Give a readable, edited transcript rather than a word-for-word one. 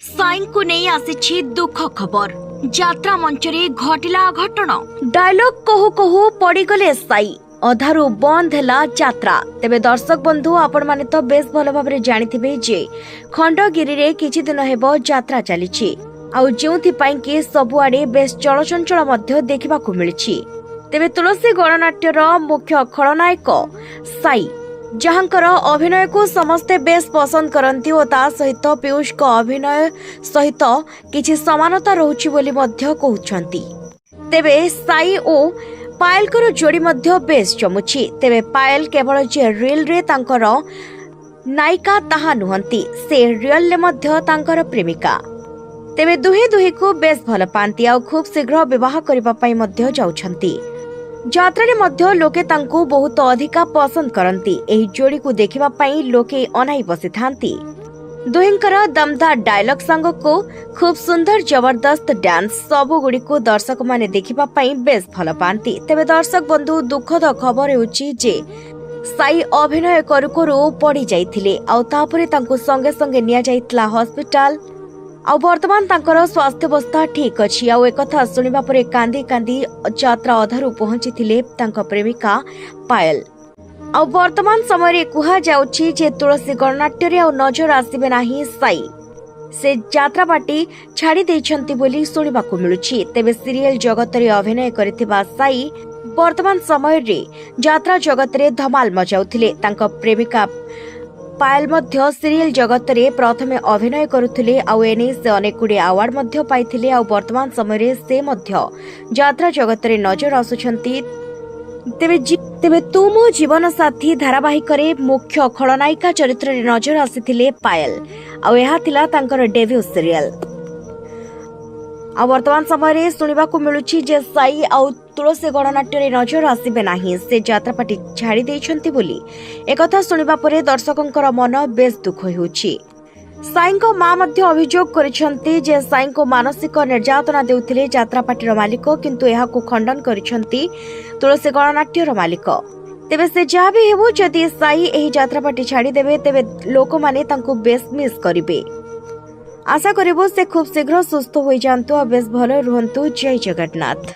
साईं को नहीं आसी दुख खबर। यात्रा मंचरे घटिला घटना। डायलॉग कहू कहू पड़गले साई अधारू बंद है यात्रा। तेबे दर्शक बंधु आपण माने तो बेस भल भाबरे जानिथिबे जे खंडगिरी रे किछि दिन हेबो यात्रा चलीछि आउ जेउथि पई कि सबुआडे बेस चलचंचल मध्य देखिबाकू मिलिछि। तेबे तुलसी गणनाट्यर मुख्य खलनायक साई जहांकर अभिनय को समस्ते बेस पसंद करती और ता सहित पीयूष को अभिनय सहित किछि समानता रहुछि बोली मध्य कहउछंती। तेबे साई ओ पायल कर जोड़ी मध्य बेस जमुछि। तेबे पायल केवल जे रील रे तांकर नायिका ताहा नुहंती, से रियल ले मध्य तांकर प्रेमिका। तेबे दुहे दुहे को बेस भल पांती आ खूब शीघ्र विवाह करबा पई मध्य जाउछंती। यात्रा रे मध्य लोके तांको बहुत अधिका पसंद करंती। एही जोड़ी को देखिबा पई लोके अनाई बसी थांती। दुहिंकर दमदार डायलॉग संग को खूब सुंदर जबरदस्त डांस सबु गुडी को दर्शक माने देखिबा पई बेस भल पांती। तेबे दर्शक बंधु दुखद खबर हेउची जे साई अभिनय करू करू पड़ी जाइथिले आ तापरे तांको संगे संगे निया जाइतला हॉस्पिटल आ वर्तमान तांकर स्वास्थ्य अवस्था ठीक अछि। आ एकथा सुनिबा परे कांदी कांदी यात्रा अधारू पहुंचीथिले तांक प्रेमिका पायल। आ वर्तमान समय रे कुहा जाउछि जे तुलसी गणनाट्य रे आ नजर आसीबे नाही साई। से यात्रा पार्टी छाड़ी दैछंती बोली सुनिबाकू मिलुछि। तेबे सीरियल जगत रे अभिनय करथिबा साई वर्तमान समय रे यात्रा जगत रे धमाल मचाउथिले। तांक प्रेमिका पायल मध्य सीरियल जगत रे प्रथमे अभिनय करुथिले आ एने से अनेक गुडी अवार्ड मध्य पाइथिले। आ वर्तमान समय रे से मध्य यात्रा जगत रे नजर आसुछंती। तेबे तू मो जीवन साथी धारावाहिक रे मुख्य खलनायिका चरित्र रे नजर आसीथिले पायल आ एहा थिला तांकर डेब्यू सीरियल। आ वर्तमान समय रे सुनिबाकू मिलुछि जे साई आ तुलसी गणनाट्य रे नजर आसीबे नाही। से यात्रापाटी छाड़ी दैछंती बोली एकथा सुनिबा परे दर्शकंकर मन बेस दुख हेउछि। साईंको मां मध्य अभियोग करिसंती जे साईंको मानसिक निर्यातना देउथिले यात्रापाटीर मालिक, किंतु एहाकू खंडन करिसंती तुलसी गणनाट्यर मालिक। तेबे से जहा भी हेबो जदि साई एही यात्रापाटी छाड़ी देबे तेबे लोक माने तांको बेस मिस करिवे। आशा करिबो से खूब शीघ्र सुस्थ होई जांतु आ बेस भलो रुहंतु। जय जगन्नाथ।